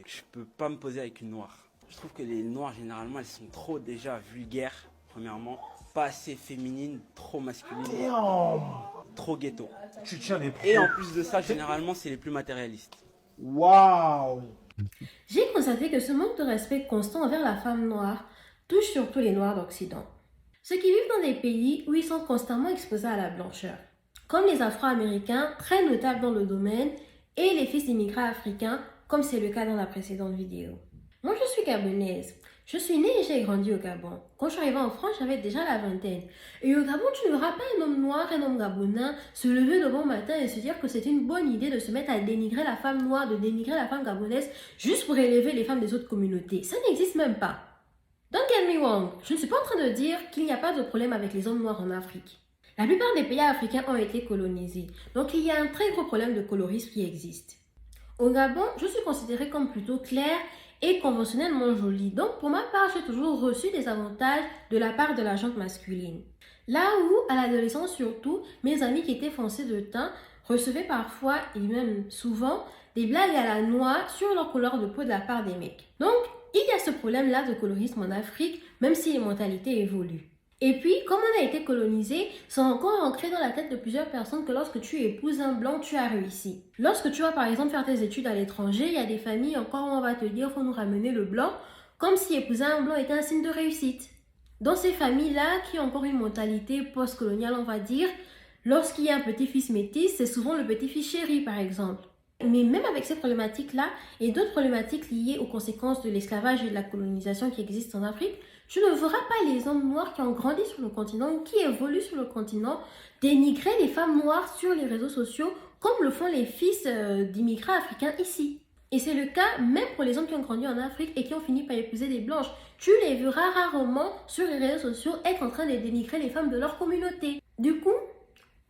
je peux pas me poser avec une noire. Je trouve que les noires, généralement, elles sont trop déjà vulgaires, premièrement. Pas assez féminines, trop masculines, trop ghetto. Tu tiens les Et en plus de ça, généralement, c'est les plus matérialistes. Waouh. J'ai constaté que ce manque de respect constant envers la femme noire touche surtout les Noirs d'Occident. Ceux qui vivent dans des pays où ils sont constamment exposés à la blancheur, comme les Afro-Américains, très notables dans le domaine, et les fils d'immigrants africains, comme c'est le cas dans la précédente vidéo. Moi, je suis gabonaise. Je suis née et j'ai grandi au Gabon. Quand je suis arrivée en France, j'avais déjà la vingtaine. Et au Gabon, tu ne verras pas un homme noir, un homme gabonais se lever le bon matin et se dire que c'est une bonne idée de se mettre à dénigrer la femme noire, de dénigrer la femme gabonaise, juste pour élever les femmes des autres communautés. Ça n'existe même pas. Don't get me wrong, je ne suis pas en train de dire qu'il n'y a pas de problème avec les hommes noirs en Afrique. La plupart des pays africains ont été colonisés, donc il y a un très gros problème de colorisme qui existe. Au Gabon, je suis considérée comme plutôt claire et conventionnellement jolie, donc pour ma part, j'ai toujours reçu des avantages de la part de la gente masculine. Là où, à l'adolescence surtout, mes amis qui étaient foncés de teint recevaient parfois, et même souvent, des blagues à la noix sur leur couleur de peau de la part des mecs. Donc, il y a ce problème-là de colorisme en Afrique, même si les mentalités évoluent. Et puis, comme on a été colonisé, c'est encore ancré dans la tête de plusieurs personnes que lorsque tu épouses un blanc, tu as réussi. Lorsque tu vas par exemple faire tes études à l'étranger, il y a des familles encore où on va te dire faut nous ramener le blanc, comme si épouser un blanc était un signe de réussite. Dans ces familles-là, qui ont encore une mentalité post-coloniale, on va dire, lorsqu'il y a un petit-fils métis, c'est souvent le petit-fils chéri par exemple. Mais même avec ces problématiques-là et d'autres problématiques liées aux conséquences de l'esclavage et de la colonisation qui existent en Afrique, tu ne verras pas les hommes noirs qui ont grandi sur le continent ou qui évoluent sur le continent dénigrer les femmes noires sur les réseaux sociaux comme le font les fils d'immigrants africains ici. Et c'est le cas même pour les hommes qui ont grandi en Afrique et qui ont fini par épouser des blanches. Tu les verras rarement sur les réseaux sociaux être en train de dénigrer les femmes de leur communauté. Du coup,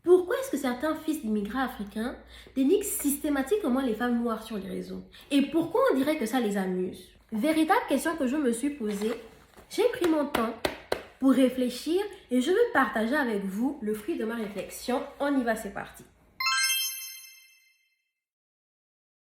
pourquoi est-ce que certains fils d'immigrants africains dénigrent systématiquement les femmes noires sur les réseaux? Et pourquoi on dirait que ça les amuse? Véritable question que je me suis posée. J'ai pris mon temps pour réfléchir et je veux partager avec vous le fruit de ma réflexion. On y va, c'est parti.